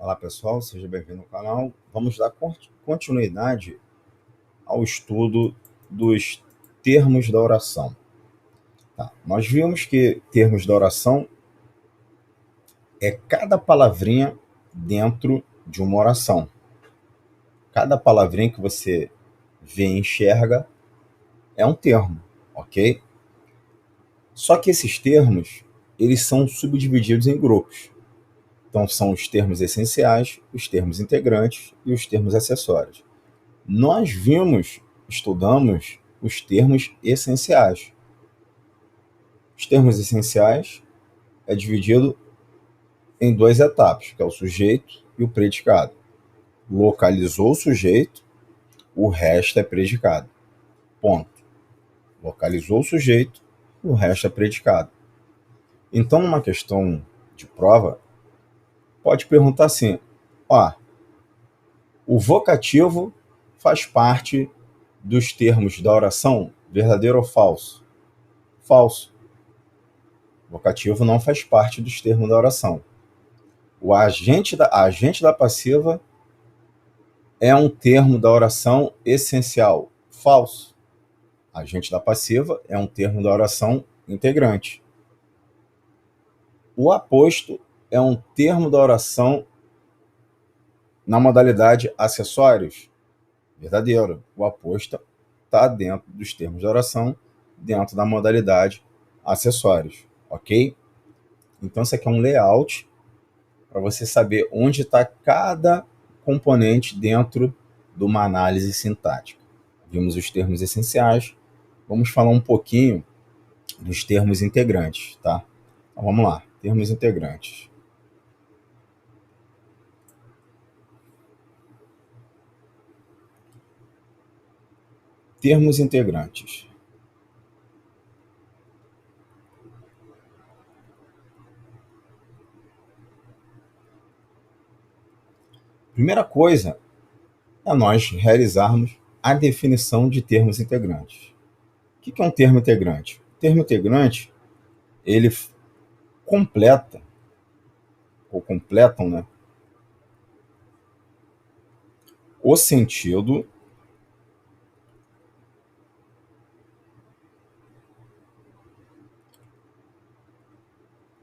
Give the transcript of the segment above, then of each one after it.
Olá pessoal, seja bem-vindo ao canal. Vamos dar continuidade ao estudo dos termos da oração. Tá. Nós vimos que termos da oração é cada palavrinha dentro de uma oração. Cada palavrinha que você vê e enxerga é um termo, ok? Só que esses termos, eles são subdivididos em grupos. Então são os termos essenciais, os termos integrantes e os termos acessórios. Nós estudamos os termos essenciais. Os termos essenciais é dividido em duas etapas, que é o sujeito e o predicado. Localizou o sujeito, o resto é predicado. Ponto. Localizou o sujeito, o resto é predicado. Então, numa questão de prova, pode perguntar assim: o vocativo faz parte dos termos da oração, verdadeiro ou falso? Falso. Vocativo não faz parte dos termos da oração. O agente da passiva é um termo da oração essencial. Falso. Agente da passiva é um termo da oração integrante. O aposto é um termo da oração na modalidade acessórios. Verdadeiro. O aposto está dentro dos termos da oração, dentro da modalidade acessórios. Ok? Então, isso aqui é um layout para você saber onde está cada componente dentro de uma análise sintática. Vimos os termos essenciais, vamos falar um pouquinho dos termos integrantes, tá? Então vamos lá, termos integrantes. Termos integrantes. Primeira coisa é nós realizarmos a definição de termos integrantes. O que é um termo integrante? O termo integrante, ele completa, ou completam, né, o sentido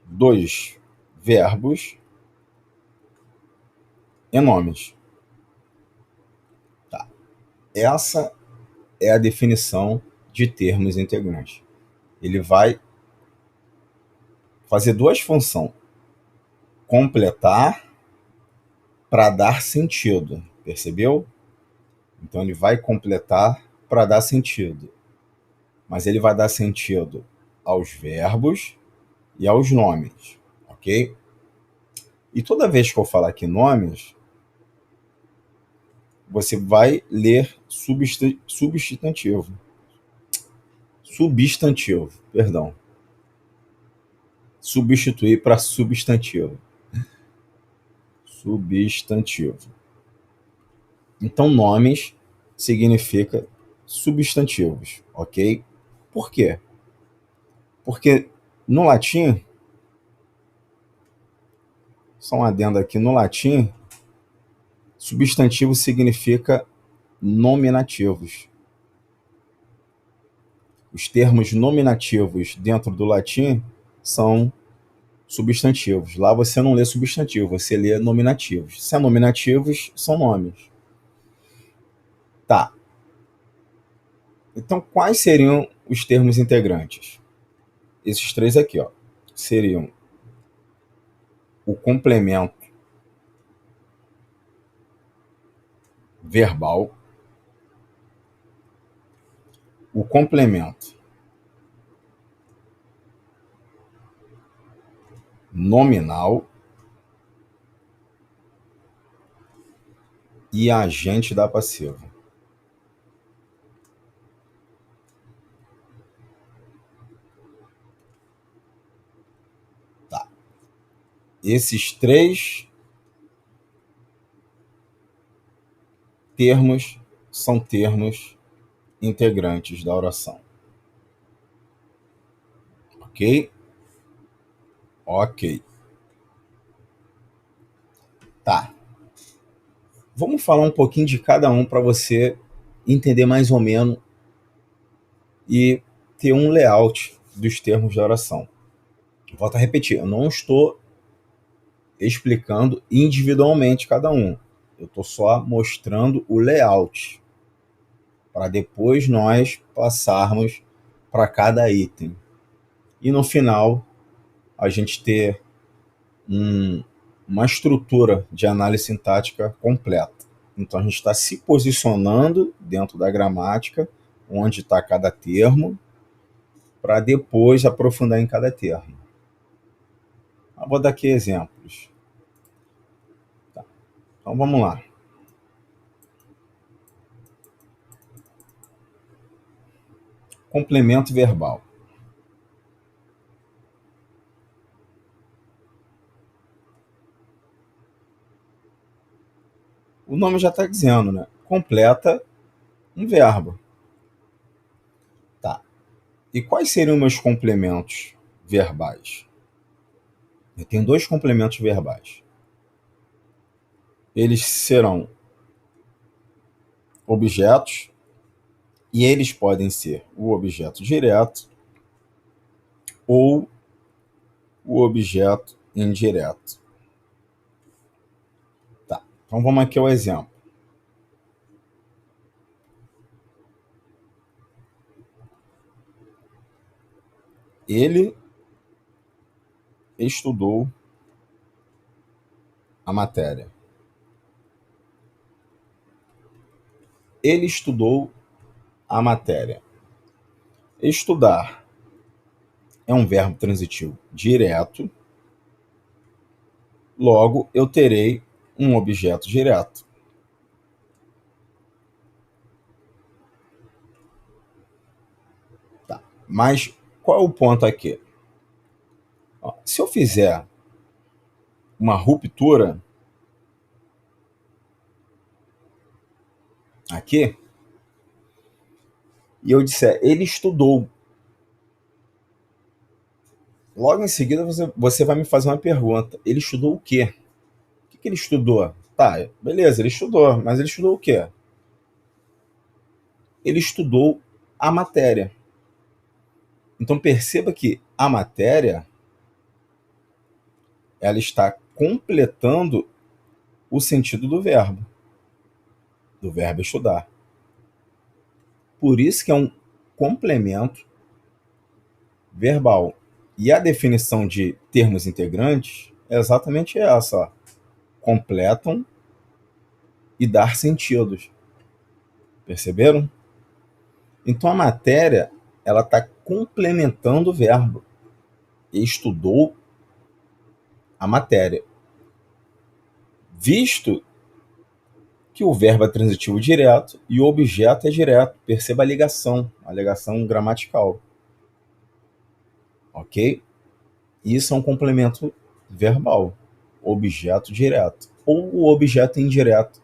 dos verbos e nomes. Tá. Essa é a definição de termos integrantes. Ele vai fazer duas funções: completar para dar sentido, percebeu? Então ele vai completar para dar sentido, mas ele vai dar sentido aos verbos e aos nomes, ok? E toda vez que eu falar aqui nomes, você vai ler substantivo, perdão. Substituir para substantivo. Substantivo. Então, nomes significa substantivos, ok? Por quê? Porque no latim, só um adendo aqui, no latim, substantivo significa nominativos. Os termos nominativos dentro do latim são substantivos. Lá você não lê substantivo, você lê nominativos. Se é nominativos, são nomes. Tá. Então, quais seriam os termos integrantes? Esses três aqui, ó, seriam o complemento verbal, o complemento nominal e agente da passiva. Tá. Esses três termos são termos integrantes da oração. Ok? Ok. Tá. Vamos falar um pouquinho de cada um para você entender mais ou menos e ter um layout dos termos da oração. Volto a repetir, eu não estou explicando individualmente cada um. Eu estou só mostrando o layout para depois nós passarmos para cada item. E no final a gente ter uma estrutura de análise sintática completa. Então a gente está se posicionando dentro da gramática, onde está cada termo, para depois aprofundar em cada termo. Eu vou dar aqui exemplos. Tá. Então vamos lá. Complemento verbal. O nome já está dizendo, né? Completa um verbo. Tá. E quais seriam meus complementos verbais? Eu tenho dois complementos verbais. Eles serão objetos e eles podem ser o objeto direto ou o objeto indireto. Tá. Então vamos aqui ao exemplo. Ele estudou a matéria. Ele estudou a matéria. Estudar é um verbo transitivo direto, logo eu terei um objeto direto. Tá. Mas qual é o ponto aqui? Ó, se eu fizer uma ruptura aqui e eu disser ele estudou, logo em seguida você vai me fazer uma pergunta. Ele estudou o quê? O que ele estudou? Tá, beleza, ele estudou, mas ele estudou o quê? Ele estudou a matéria. Então perceba que a matéria ela está completando o sentido do verbo estudar. Por isso que é um complemento verbal. E a definição de termos integrantes é exatamente essa: ó. Completam e dar sentidos. Perceberam? Então a matéria ela está complementando o verbo. Estudou a matéria. Visto que o verbo é transitivo direto e o objeto é direto. Perceba a ligação gramatical. Ok? Isso é um complemento verbal. Objeto direto. Ou o objeto indireto,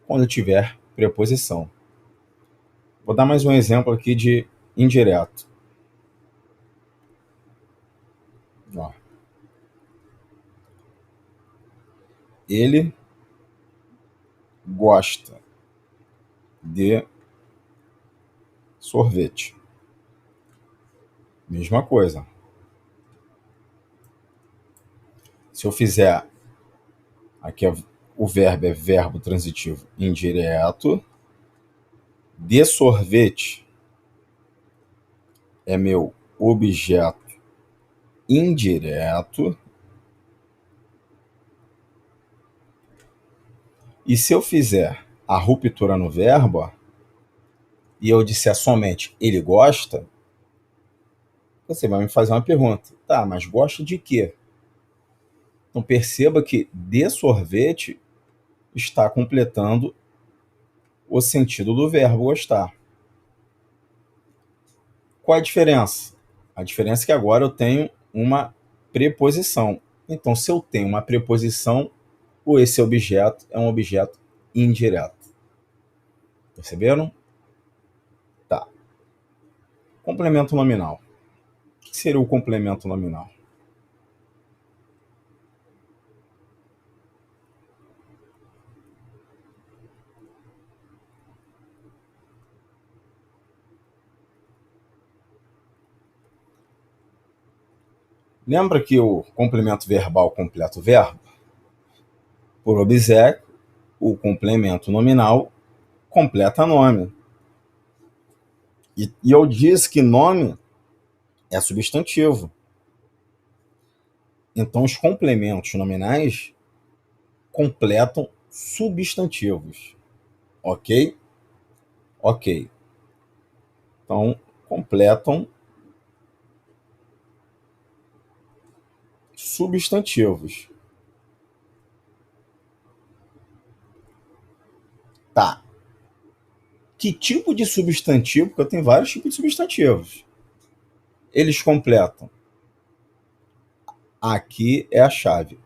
quando tiver preposição. Vou dar mais um exemplo aqui de indireto. Ó. Ele gosta de sorvete. Mesma coisa. Se eu fizer aqui o verbo é verbo transitivo indireto, de sorvete é meu objeto indireto. E se eu fizer a ruptura no verbo, ó, e eu disser somente ele gosta, você vai me fazer uma pergunta. Tá, mas gosta de quê? Então perceba que de sorvete está completando o sentido do verbo gostar. Qual a diferença? A diferença é que agora eu tenho uma preposição. Então, se eu tenho uma preposição, esse objeto é um objeto indireto. Perceberam? Tá. Complemento nominal. O que seria o complemento nominal? Lembra que o complemento verbal completa o verbo? Por obséquio, o complemento nominal completa nome. E eu disse que nome é substantivo. Então, os complementos nominais completam substantivos. Ok? Ok. Então, completam substantivos. Tá. Que tipo de substantivo? Porque eu tenho vários tipos de substantivos. Eles completam. Aqui é a chave.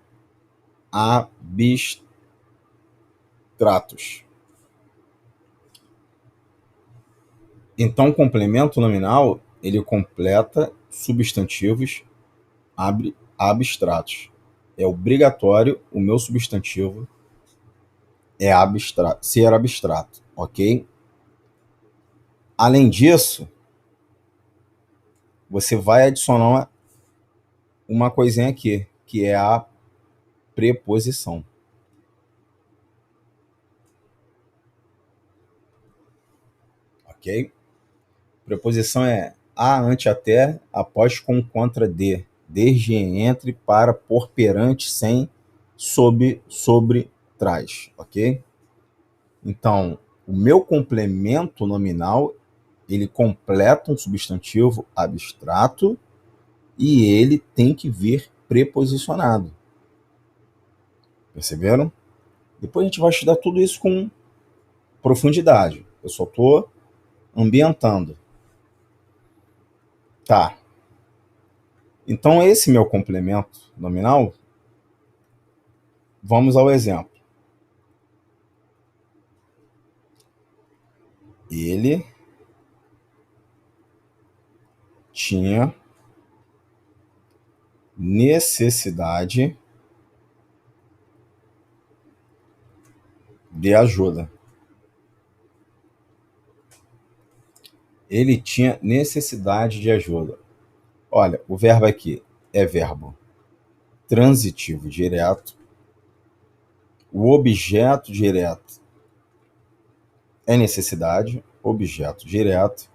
Abstratos. Então, o complemento nominal, ele completa substantivos abstratos. É obrigatório o meu substantivo ser abstrato, ok? Além disso, você vai adicionar uma coisinha aqui, que é a preposição. Ok? Preposição é a, ante, até, após, com, contra, de, desde, entre, para, por, perante, sem, sob, sobre, trás. Ok? Então, o meu complemento nominal, ele completa um substantivo abstrato e ele tem que vir preposicionado. Perceberam? Depois a gente vai estudar tudo isso com profundidade. Eu só estou ambientando. Tá. Então, esse meu complemento nominal, vamos ao exemplo. Ele tinha necessidade de ajuda. Ele tinha necessidade de ajuda. Olha, o verbo aqui é verbo transitivo direto. O objeto direto é necessidade, objeto direto.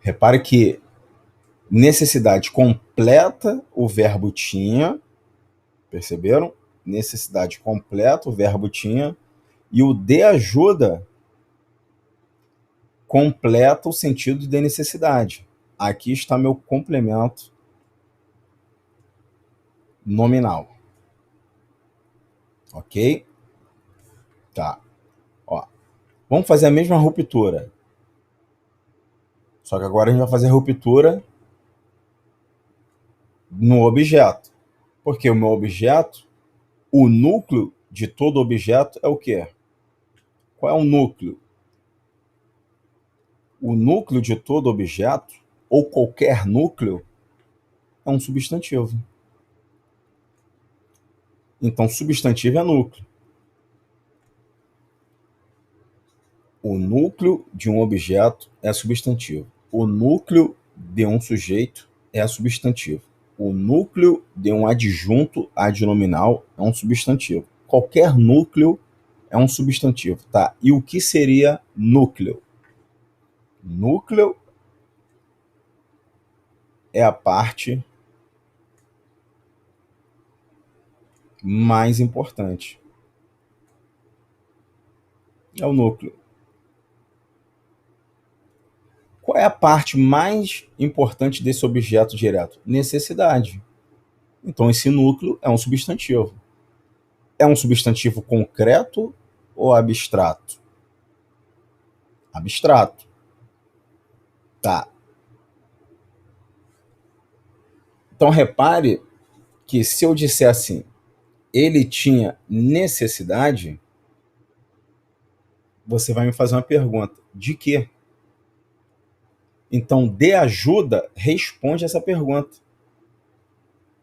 Repare que necessidade completa o verbo tinha, perceberam? Necessidade completa o verbo tinha, e o de ajuda completa o sentido de necessidade. Aqui está meu complemento nominal. Ok? Tá. Ó, vamos fazer a mesma ruptura. Só que agora a gente vai fazer a ruptura no objeto. Porque o meu objeto, o núcleo de todo objeto é o quê? Qual é o núcleo? O núcleo de todo objeto, ou qualquer núcleo, é um substantivo. Então, substantivo é núcleo. O núcleo de um objeto é substantivo. O núcleo de um sujeito é substantivo. O núcleo de um adjunto adnominal é um substantivo. Qualquer núcleo é um substantivo, tá? E o que seria núcleo? Núcleo é a parte mais importante. É o núcleo. Qual é a parte mais importante desse objeto direto? Necessidade. Então, esse núcleo é um substantivo. É um substantivo concreto ou abstrato? Abstrato. Tá. Então, repare que se eu disser assim, ele tinha necessidade, você vai me fazer uma pergunta. De quê? Então, de ajuda responde essa pergunta.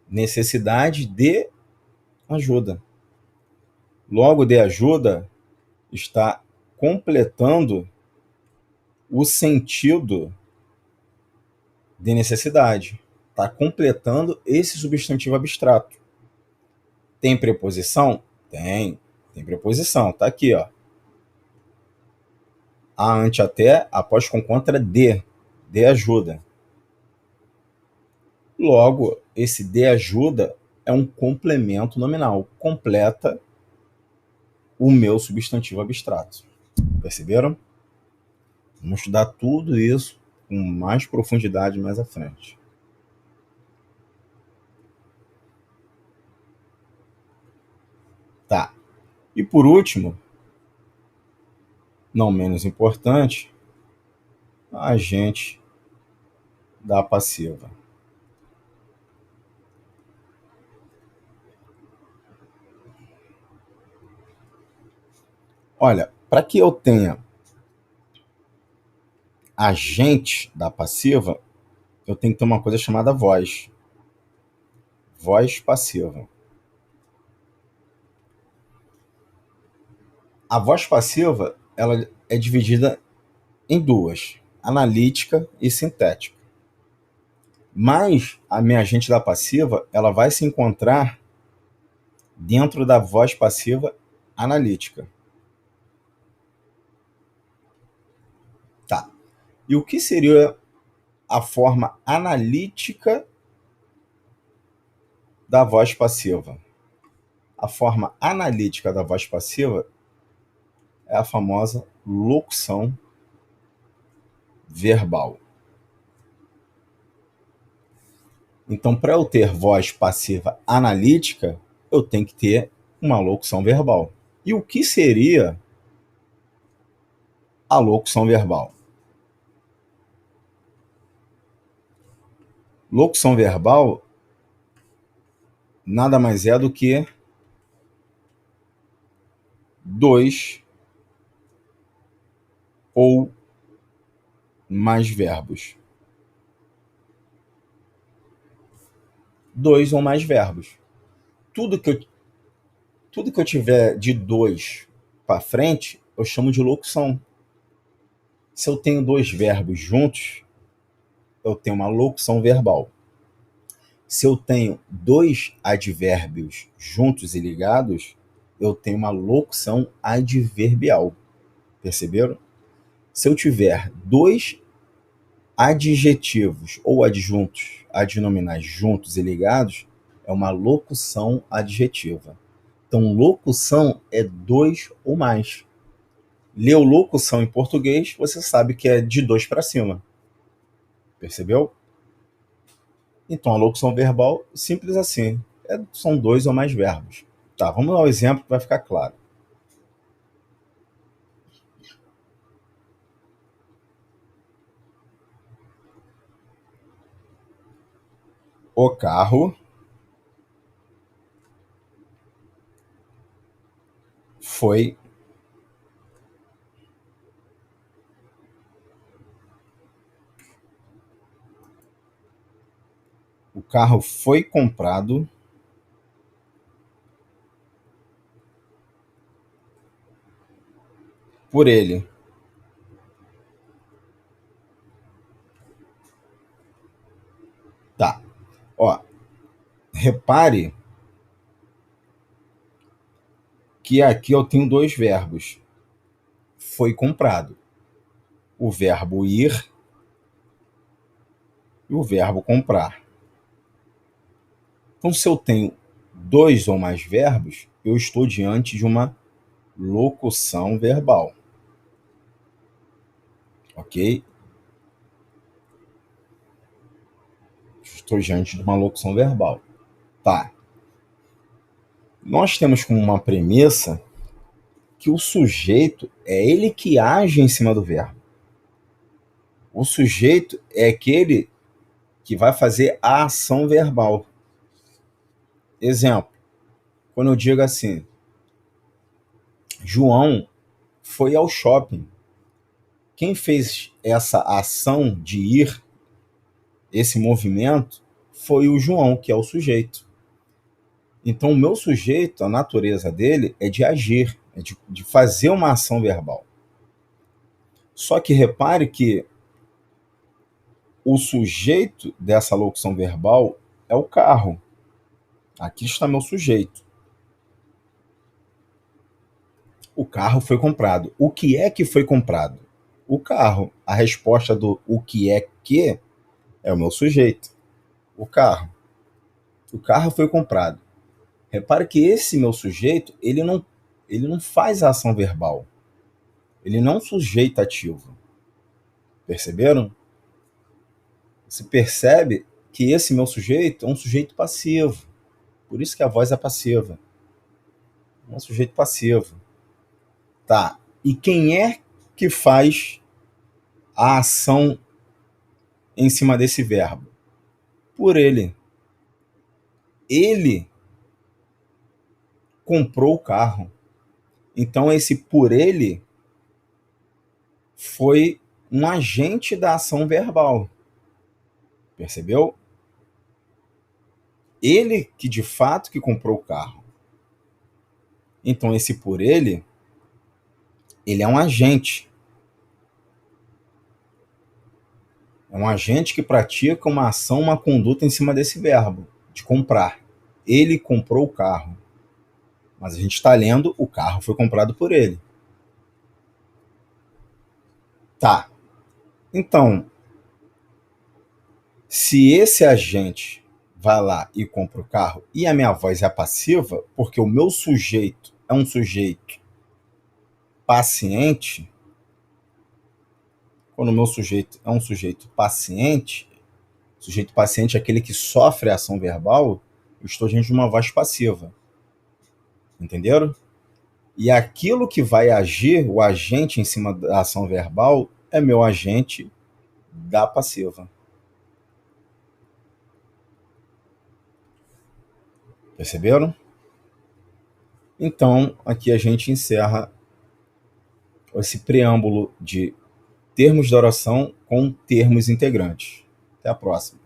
Necessidade de ajuda. Logo, de ajuda está completando o sentido de necessidade. Está completando esse substantivo abstrato. Tem preposição? Tem. Tem preposição. Está aqui, ó. A, ante, até, após, com, contra, de. De ajuda. Logo, esse de ajuda é um complemento nominal. Completa o meu substantivo abstrato. Perceberam? Vamos estudar tudo isso com mais profundidade mais à frente. Tá. E por último, não menos importante, agente da passiva. Olha, para que eu tenha agente da passiva, eu tenho que ter uma coisa chamada voz. Voz passiva. A voz passiva, ela é dividida em duas, analítica e sintética. Mas a minha agente da passiva, ela vai se encontrar dentro da voz passiva analítica. Tá. E o que seria a forma analítica da voz passiva? A forma analítica da voz passiva é a famosa locução verbal. Então, para eu ter voz passiva analítica, eu tenho que ter uma locução verbal. E o que seria a locução verbal? Locução verbal nada mais é do que dois ou mais verbos. Dois ou mais verbos. Tudo que eu tiver de dois para frente, eu chamo de locução. Se eu tenho dois verbos juntos, eu tenho uma locução verbal. Se eu tenho dois advérbios juntos e ligados, eu tenho uma locução adverbial. Perceberam? Se eu tiver dois adjetivos ou adjuntos, adnominais juntos e ligados, é uma locução adjetiva. Então, locução é dois ou mais. Leu locução em português, você sabe que é de dois para cima. Percebeu? Então, a locução verbal, simples assim. São dois ou mais verbos. Tá, vamos dar um exemplo que vai ficar claro. O carro foi comprado por ele. Tá. Ó, repare que aqui eu tenho dois verbos. Foi comprado. O verbo ir e o verbo comprar. Então, se eu tenho dois ou mais verbos, eu estou diante de uma locução verbal. Ok? Estou diante de uma locução verbal. Tá. Nós temos como uma premissa que o sujeito é ele que age em cima do verbo. O sujeito é aquele que vai fazer a ação verbal. Exemplo, quando eu digo assim, João foi ao shopping. Quem fez essa ação de ir, esse movimento, foi o João, que é o sujeito. Então, o meu sujeito, a natureza dele é de agir, é de fazer uma ação verbal. Só que repare que o sujeito dessa locução verbal é o carro. Aqui está meu sujeito. O carro foi comprado. O que é que foi comprado? O carro. A resposta do o que é que é o meu sujeito. O carro. O carro foi comprado. Repare que esse meu sujeito, ele não faz a ação verbal. Ele não é um sujeito ativo. Perceberam? Você percebe que esse meu sujeito é um sujeito passivo. Por isso que a voz é passiva. É um sujeito passivo. Tá. E quem é que faz a ação em cima desse verbo? Por ele. Ele comprou o carro. Então esse por ele foi um agente da ação verbal. Percebeu? Ele que de fato que comprou o carro. Então esse por ele é um agente. É um agente que pratica uma ação, uma conduta em cima desse verbo, de comprar. Ele comprou o carro. Mas a gente está lendo, o carro foi comprado por ele. Tá. Então, se esse agente vai lá e compra o carro e a minha voz é passiva, porque o meu sujeito é um sujeito paciente, quando o meu sujeito é um sujeito paciente é aquele que sofre a ação verbal, eu estou diante de uma voz passiva. Entenderam? E aquilo que vai agir, o agente em cima da ação verbal, é meu agente da passiva. Perceberam? Então, aqui a gente encerra esse preâmbulo de termos de oração com termos integrantes. Até a próxima.